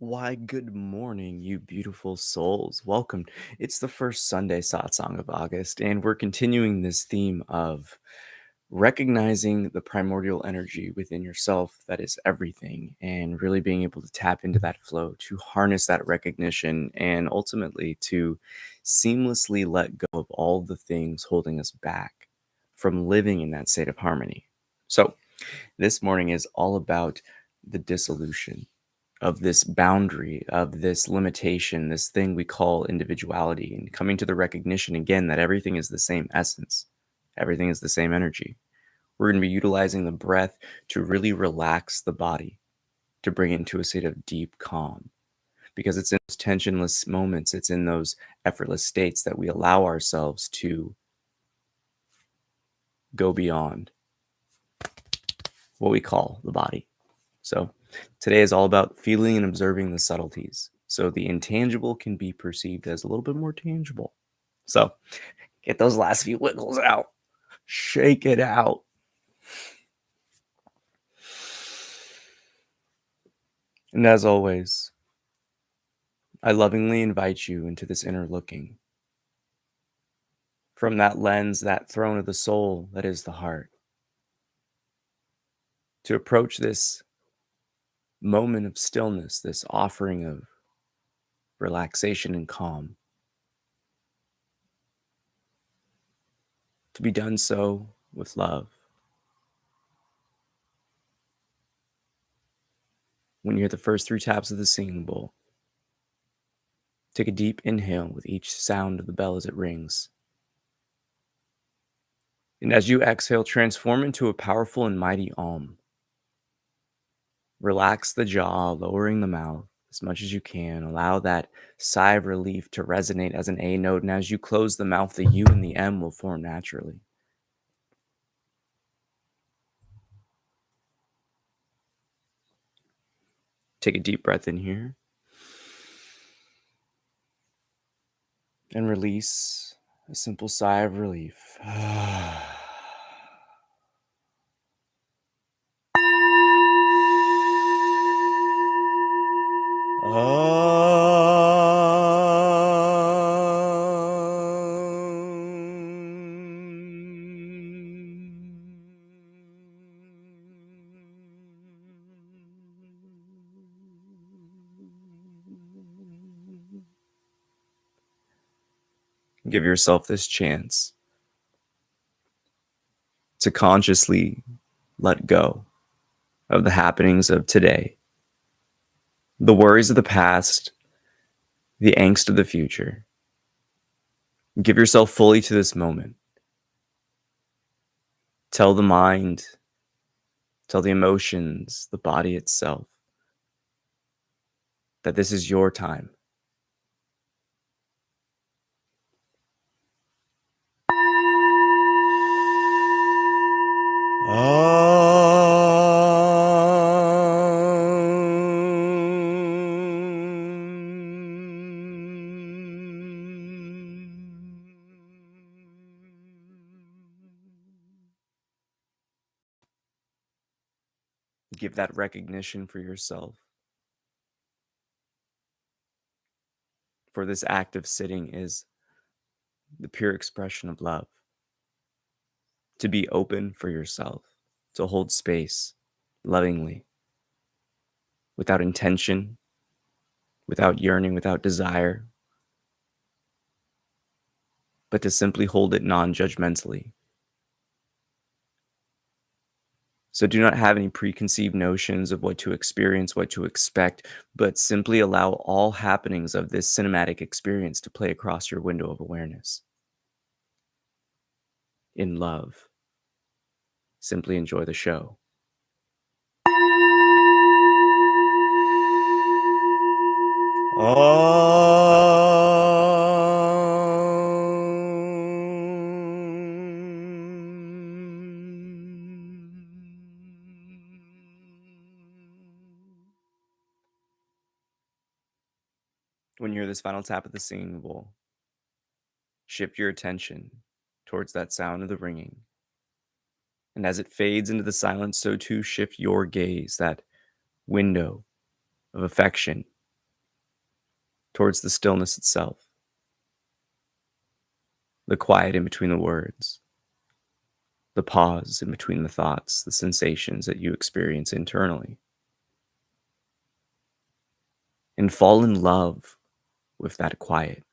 Why, good morning, you beautiful souls. Welcome. It's the first Sunday Satsang of August, and we're continuing this theme of recognizing the primordial energy within yourself that is everything, and really being able to tap into that flow, to harness that recognition, and ultimately to seamlessly let go of all the things holding us back from living in that state of harmony. So, this morning is all about the dissolution of this boundary, of this limitation, this thing we call individuality, and coming to the recognition again that everything is the same essence, everything is the same energy. We're going to be utilizing the breath to really relax the body, to bring it into a state of deep calm, because it's in those tensionless moments, it's in those effortless states that we allow ourselves to go beyond what we call the body. So today is all about feeling and observing the subtleties, so the intangible can be perceived as a little bit more tangible. So get those last few wiggles out. Shake it out. And as always, I lovingly invite you into this inner looking from that lens, that throne of the soul that is the heart, to approach this moment of stillness, this offering of relaxation and calm, to be done so with love. When you hear the first 3 taps of the singing bowl, take a deep inhale with each sound of the bell as it rings. And as you exhale, transform into a powerful and mighty Om. Relax the jaw, lowering the mouth as much as you can. Allow that sigh of relief to resonate as an A note. And as you close the mouth, the U and the M will form naturally. Take a deep breath in here. And release a simple sigh of relief. Give yourself this chance to consciously let go of the happenings of today, the worries of the past, the angst of the future. Give yourself fully to this moment. Tell the mind, tell the emotions, the body itself, that this is your time. Give that recognition for yourself. For this act of sitting is the pure expression of love. To be open for yourself, to hold space lovingly, without intention, without yearning, without desire, but to simply hold it non-judgmentally. So do not have any preconceived notions of what to experience, what to expect, but simply allow all happenings of this cinematic experience to play across your window of awareness. In love, simply enjoy the show. When you hear this final tap of the singing bowl, shift your attention towards that sound of the ringing. And as it fades into the silence, so too shift your gaze, that window of affection towards the stillness itself, the quiet in between the words, the pause in between the thoughts, the sensations that you experience internally. And fall in love with that quiet.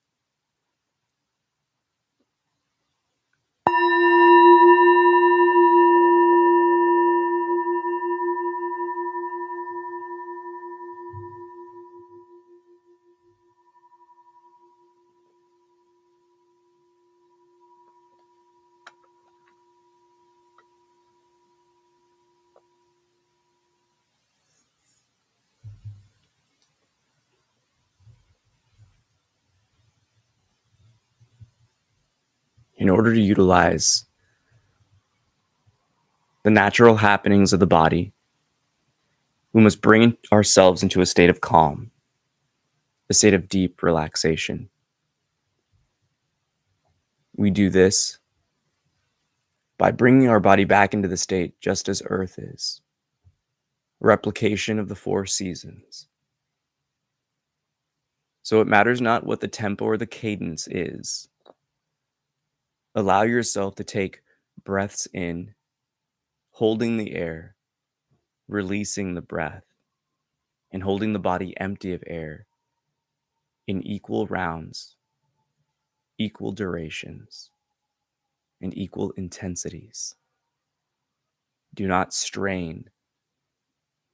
In order to utilize the natural happenings of the body, we must bring ourselves into a state of calm, a state of deep relaxation. We do this by bringing our body back into the state just as Earth is, a replication of the 4 seasons. So it matters not what the tempo or the cadence is. Allow yourself to take breaths in, holding the air, releasing the breath, and holding the body empty of air in equal rounds, equal durations, and equal intensities. Do not strain,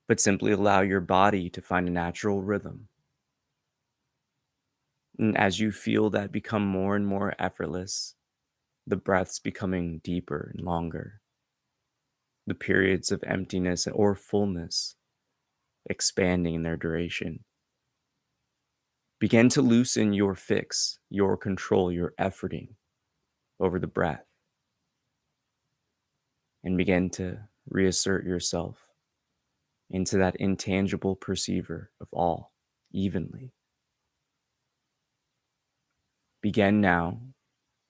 but simply allow your body to find a natural rhythm. And as you feel that become more and more effortless, the breaths becoming deeper and longer, the periods of emptiness or fullness expanding in their duration, begin to loosen your fix, your control, your efforting over the breath, and begin to reassert yourself into that intangible perceiver of all evenly. Begin now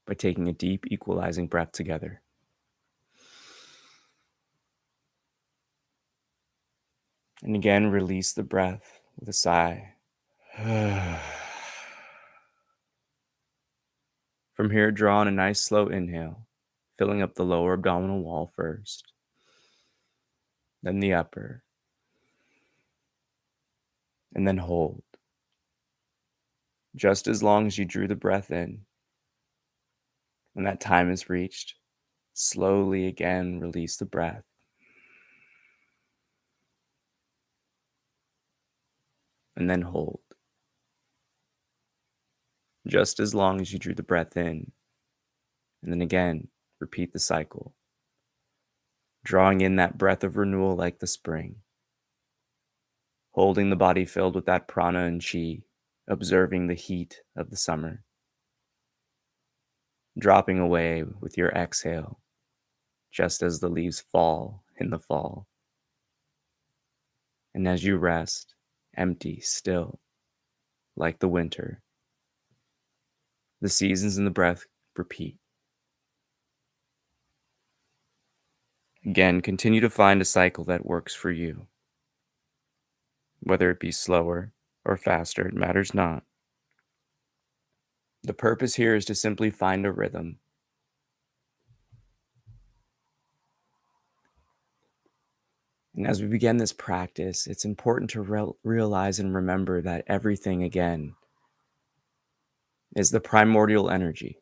by taking a deep equalizing breath together. And again, release the breath with a sigh. From here, draw on a nice slow inhale, filling up the lower abdominal wall first, then the upper, and then hold. Just as long as you drew the breath in. When that time is reached, slowly again release the breath. And then hold. Just as long as you drew the breath in. And then again, repeat the cycle. Drawing in that breath of renewal like the spring. Holding the body filled with that prana and chi, observing the heat of the summer. Dropping away with your exhale, just as the leaves fall in the fall. And as you rest, empty, still, like the winter, the seasons and the breath repeat. Again, continue to find a cycle that works for you. Whether it be slower or faster, it matters not. The purpose here is to simply find a rhythm. And as we begin this practice, it's important to realize and remember that everything, again, is the primordial energy.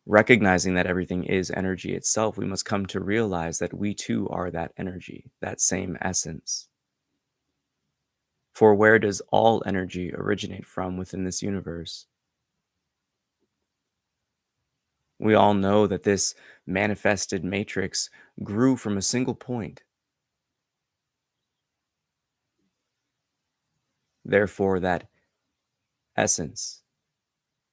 Recognizing that everything is energy itself, we must come to realize that we too are that energy, that same essence. For where does all energy originate from within this universe? We all know that this manifested matrix grew from a single point. Therefore, that essence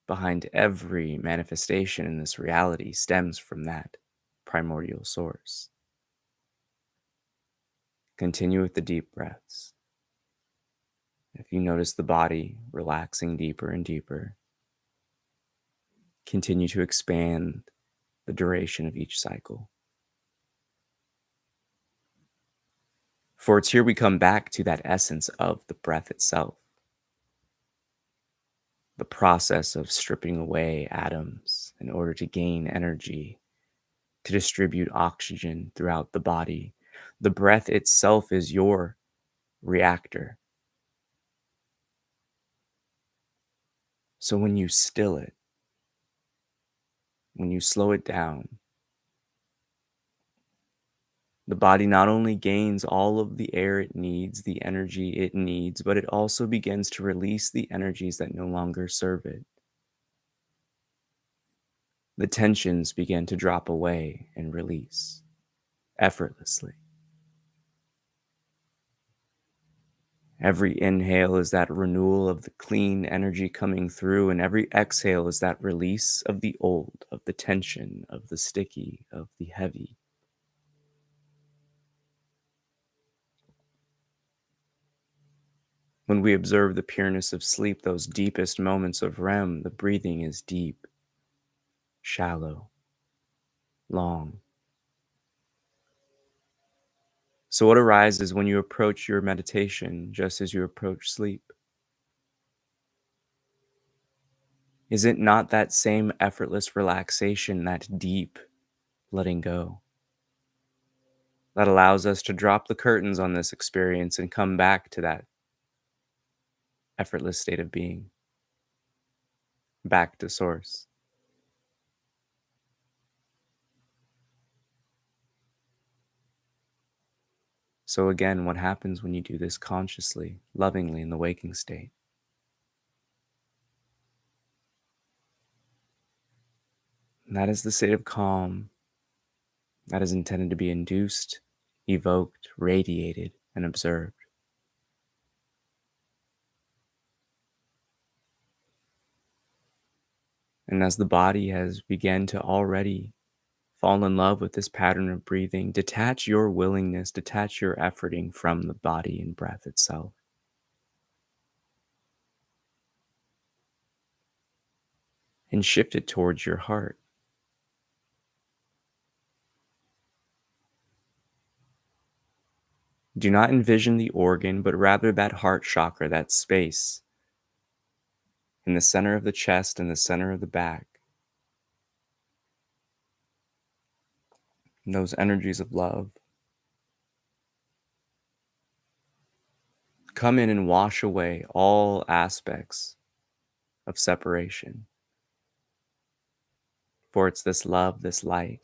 behind every manifestation in this reality stems from that primordial source. Continue with the deep breaths. If you notice the body relaxing deeper and deeper, continue to expand the duration of each cycle. For it's here we come back to that essence of the breath itself, the process of stripping away atoms in order to gain energy, to distribute oxygen throughout the body. The breath itself is your reactor. So when you still it, when you slow it down, the body not only gains all of the air it needs, the energy it needs, but it also begins to release the energies that no longer serve it. The tensions begin to drop away and release effortlessly. Every inhale is that renewal of the clean energy coming through, and every exhale is that release of the old, of the tension, of the sticky, of the heavy. When we observe the pureness of sleep, those deepest moments of REM, the breathing is deep, shallow, long. So what arises when you approach your meditation just as you approach sleep? Is it not that same effortless relaxation, that deep letting go, that allows us to drop the curtains on this experience and come back to that effortless state of being, back to source? So again, what happens when you do this consciously, lovingly in the waking state? And that is the state of calm that is intended to be induced, evoked, radiated, and observed. And as the body has begun to already fall in love with this pattern of breathing, detach your willingness, detach your efforting from the body and breath itself. And shift it towards your heart. Do not envision the organ, but rather that heart chakra, that space in the center of the chest and the center of the back. And those energies of love come in and wash away all aspects of separation. For it's this love, this light,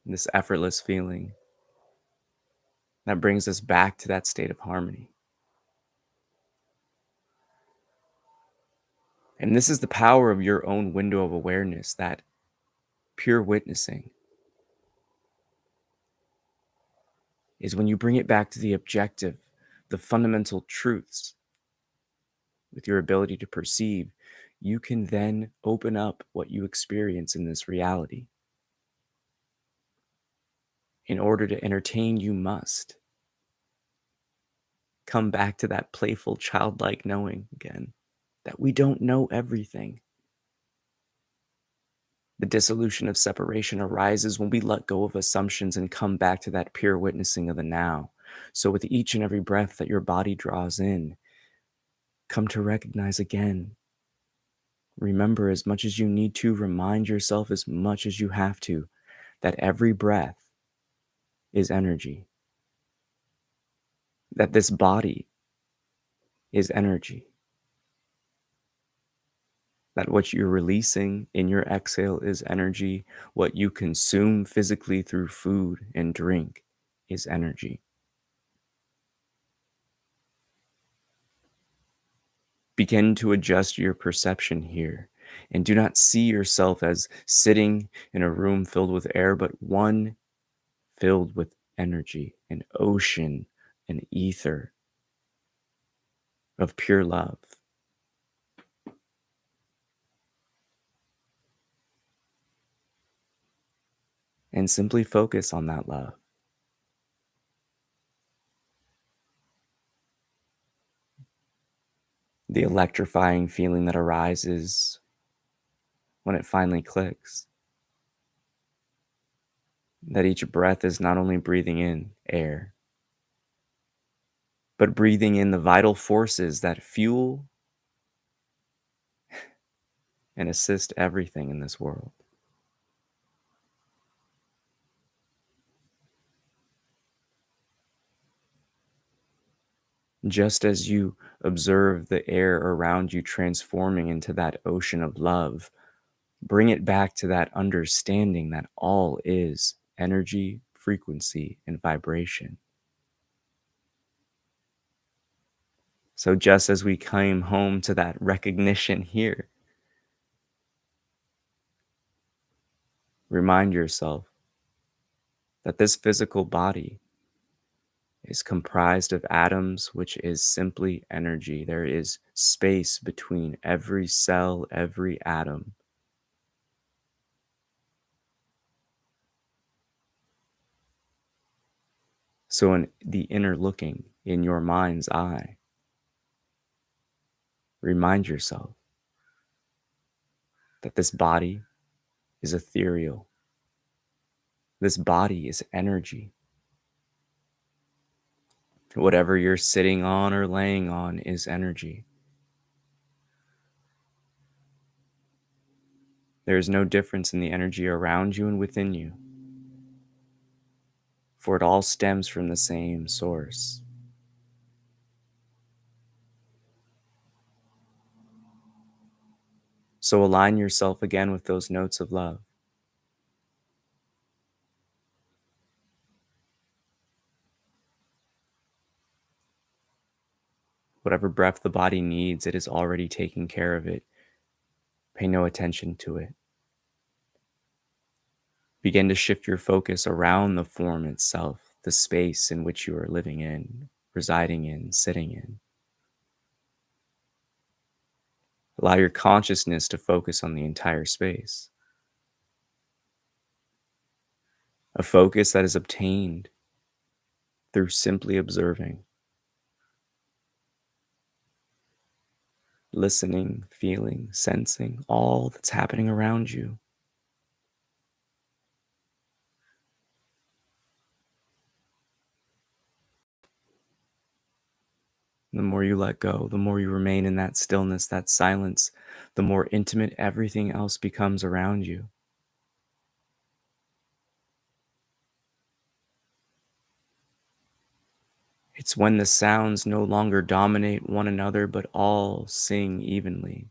this effortless feeling that brings us back to that state of harmony. And this is the power of your own window of awareness, that pure witnessing is when you bring it back to the objective, the fundamental truths with your ability to perceive, you can then open up what you experience in this reality. In order to entertain, you must come back to that playful, childlike knowing again, that we don't know everything. The dissolution of separation arises when we let go of assumptions and come back to that pure witnessing of the now. So with each and every breath that your body draws in, come to recognize again. Remember as much as you need to, remind yourself as much as you have to, that every breath is energy. That this body is energy. That what you're releasing in your exhale is energy. What you consume physically through food and drink is energy. Begin to adjust your perception here, and do not see yourself as sitting in a room filled with air, but one filled with energy, an ocean, an ether of pure love. And simply focus on that love. The electrifying feeling that arises when it finally clicks. That each breath is not only breathing in air, but breathing in the vital forces that fuel and assist everything in this world. Just as you observe the air around you transforming into that ocean of love, bring it back to that understanding that all is energy, frequency, and vibration. So just as we came home to that recognition here, remind yourself that this physical body is comprised of atoms, which is simply energy. There is space between every cell, every atom. So in the inner looking, in your mind's eye, remind yourself that this body is ethereal. This body is energy. Whatever you're sitting on or laying on is energy. There is no difference in the energy around you and within you, for it all stems from the same source. So align yourself again with those notes of love. Whatever breath the body needs, it is already taking care of it. Pay no attention to it. Begin to shift your focus around the form itself, the space in which you are living in, residing in, sitting in. Allow your consciousness to focus on the entire space. A focus that is obtained through simply observing, listening, feeling, sensing all that's happening around you. The more you let go, the more you remain in that stillness, that silence, the more intimate everything else becomes around you. It's when the sounds no longer dominate one another, but all sing evenly,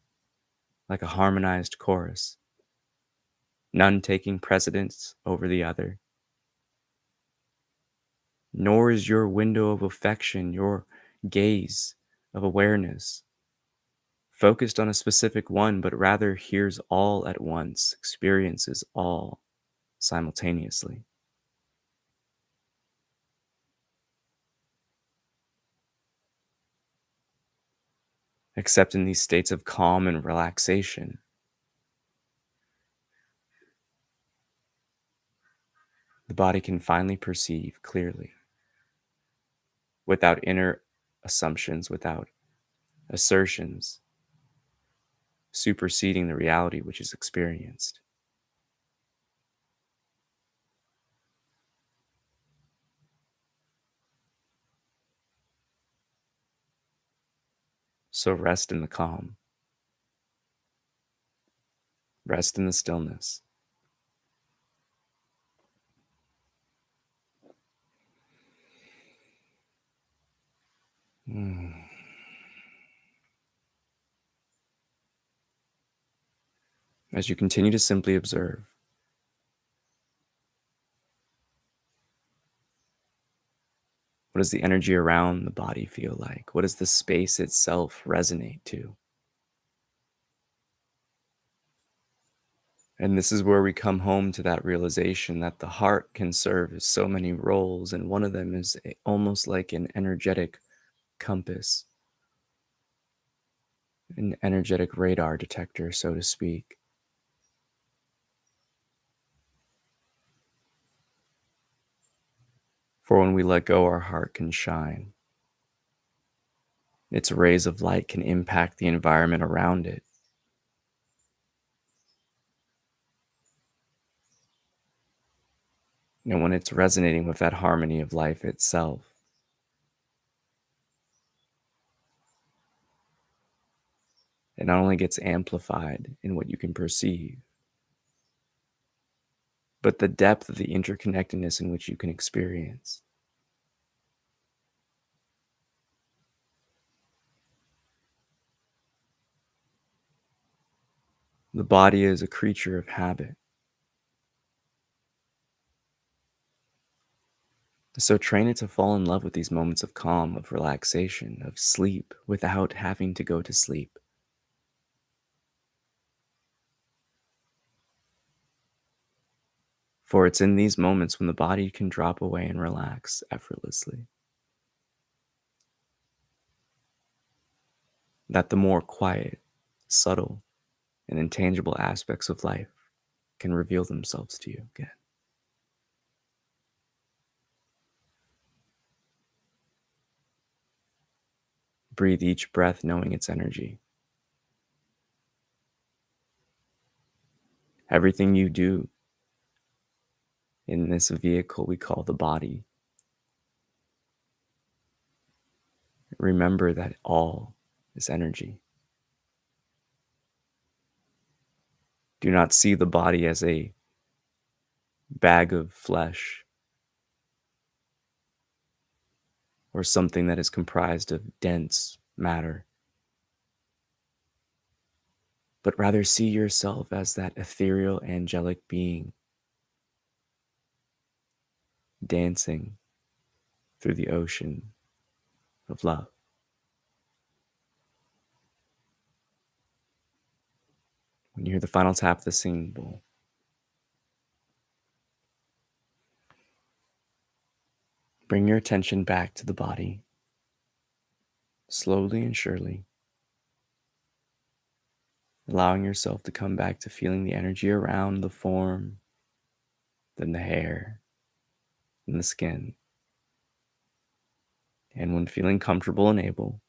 like a harmonized chorus, none taking precedence over the other. Nor is your window of affection, your gaze of awareness, focused on a specific one, but rather hears all at once, experiences all simultaneously. Except in these states of calm and relaxation, the body can finally perceive clearly, without inner assumptions, without assertions superseding the reality which is experienced. So rest in the calm, rest in the stillness. As you continue to simply observe, what does the energy around the body feel like? What does the space itself resonate to? And this is where we come home to that realization that the heart can serve as so many roles, and one of them is almost like an energetic compass, an energetic radar detector, so to speak. For when we let go, our heart can shine. Its rays of light can impact the environment around it. And when it's resonating with that harmony of life itself, It not only gets amplified in what you can perceive, but the depth of the interconnectedness in which you can experience. The body is a creature of habit. So train it to fall in love with these moments of calm, of relaxation, of sleep, without having to go to sleep. For it's in these moments when the body can drop away and relax effortlessly that the more quiet, subtle, and intangible aspects of life can reveal themselves to you again. Breathe each breath knowing its energy. Everything you do in this vehicle we call the body, remember that all is energy. Do not see the body as a bag of flesh or something that is comprised of dense matter, but rather see yourself as that ethereal, angelic being dancing through the ocean of love. When you hear the final tap of the singing bowl, bring your attention back to the body, slowly and surely, allowing yourself to come back to feeling the energy around the form, then the hair, and the skin. And when feeling comfortable and able,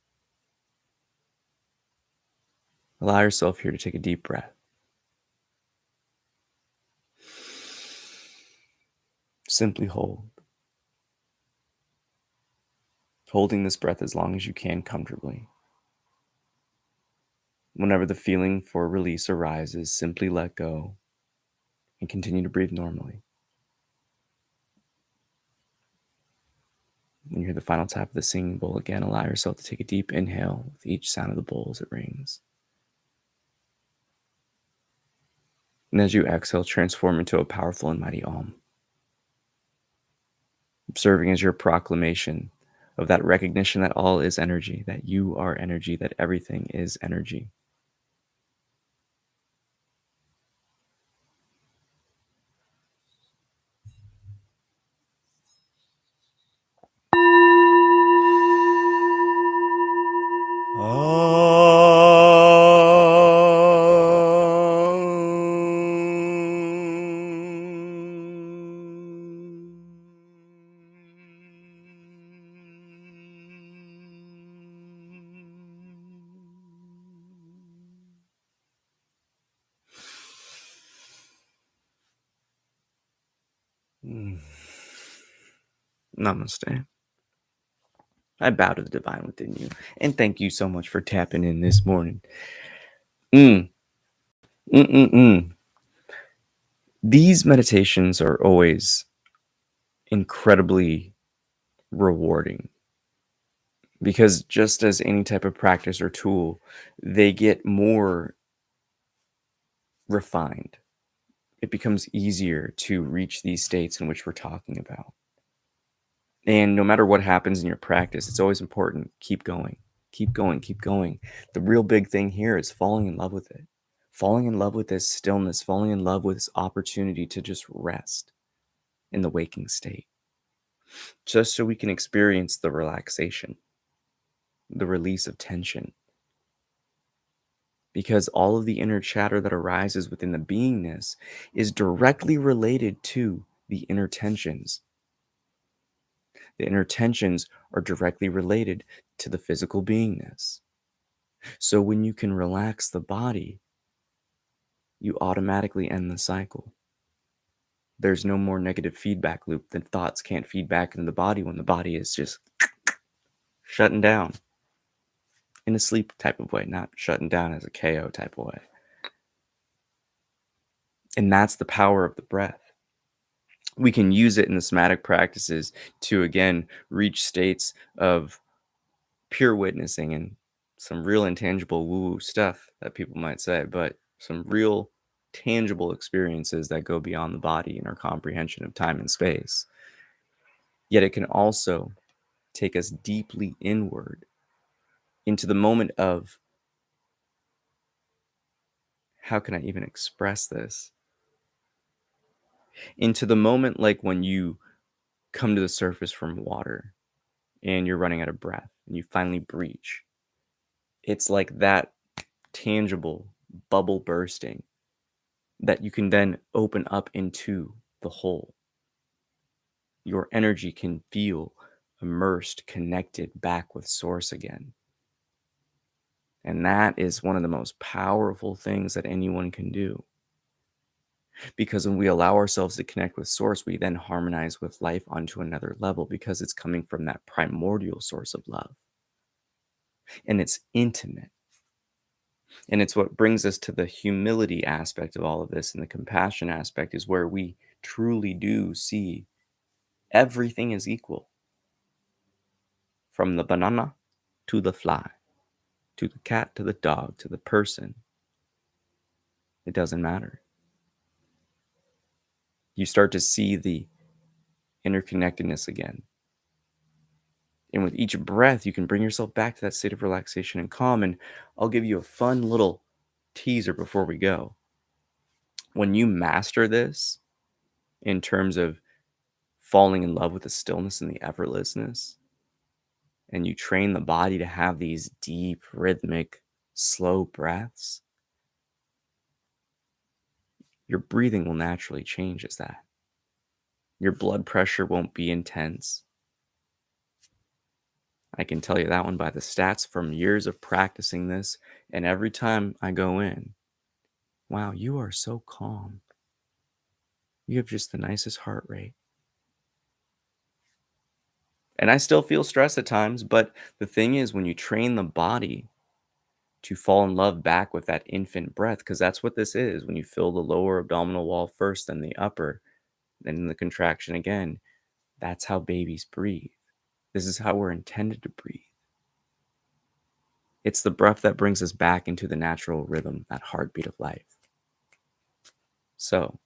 allow yourself here to take a deep breath. Simply hold. Holding this breath as long as you can comfortably. Whenever the feeling for release arises, simply let go and continue to breathe normally. When you hear the final tap of the singing bowl again, allow yourself to take a deep inhale with each sound of the bowl as it rings. And as you exhale, transform into a powerful and mighty Om, serving as your proclamation of that recognition that all is energy, that you are energy, that everything is energy. Namaste. I bow to the divine within you. And thank you so much for tapping in this morning. These meditations are always incredibly rewarding because just as any type of practice or tool, they get more refined. It becomes easier to reach these states in which we're talking about. And no matter what happens in your practice, it's always important. Keep going, keep going, keep going. The real big thing here is falling in love with it. Falling in love with this stillness, falling in love with this opportunity to just rest in the waking state. Just so we can experience the relaxation, the release of tension. Because all of the inner chatter that arises within the beingness is directly related to the inner tensions. The inner tensions are directly related to the physical beingness. So when you can relax the body, you automatically end the cycle. There's no more negative feedback loop. The thoughts can't feed back into the body when the body is just shutting down. in a sleep type of way, not shutting down as a KO type of way. And that's the power of the breath. We can use it in the somatic practices to, again, reach states of pure witnessing and some real intangible woo-woo stuff that people might say, but some real tangible experiences that go beyond the body and our comprehension of time and space. Yet it can also take us deeply inward into the moment of, how can I even express this? Into the moment like when you come to the surface from water and you're running out of breath and you finally breach. It's like that tangible bubble bursting that you can then open up into the whole. Your energy can feel immersed, connected back with source again. And that is one of the most powerful things that anyone can do. Because when we allow ourselves to connect with source, we then harmonize with life onto another level because it's coming from that primordial source of love. And it's intimate. And it's what brings us to the humility aspect of all of this, and the compassion aspect is where we truly do see everything is equal. From the banana to the fly, to the cat, to the dog, to the person. It doesn't matter. You start to see the interconnectedness again. And with each breath, you can bring yourself back to that state of relaxation and calm. And I'll give you a fun little teaser before we go. When you master this in terms of falling in love with the stillness and the effortlessness, and you train the body to have these deep, rhythmic, slow breaths, your breathing will naturally change as that. Your blood pressure won't be intense. I can tell you that one by the stats from years of practicing this. And every time I go in, wow, you are so calm. You have just the nicest heart rate. And I still feel stress at times, but the thing is, when you train the body to fall in love back with that infant breath, because that's what this is. When you fill the lower abdominal wall first, then the upper, then the contraction again, that's how babies breathe. This is how we're intended to breathe. It's the breath that brings us back into the natural rhythm, that heartbeat of life. So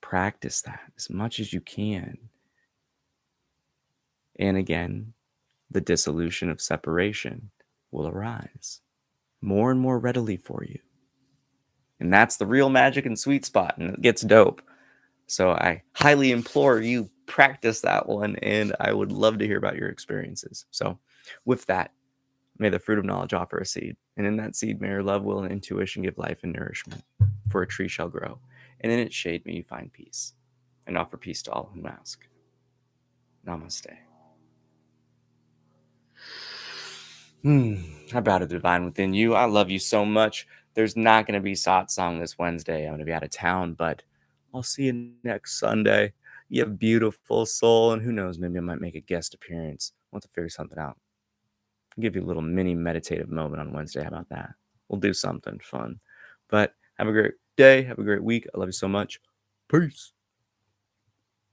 practice that as much as you can. And again, the dissolution of separation will arise more and more readily for you. And that's the real magic and sweet spot, and it gets dope. So I highly implore you practice that one, and I would love to hear about your experiences. So with that, may the fruit of knowledge offer a seed, and in that seed may your love, will, and intuition give life and nourishment. For a tree shall grow, and in its shade may you find peace, and offer peace to all who ask. Namaste. I bow to the divine within you. I love you so much. There's not going to be satsang this Wednesday. I'm going to be out of town, but I'll see you next Sunday. You have a beautiful soul, and who knows, maybe I might make a guest appearance. I'll have to figure something out. I'll give you a little mini meditative moment on Wednesday. How about that? We'll do something fun. But have a great day. Have a great week. I love you so much. Peace.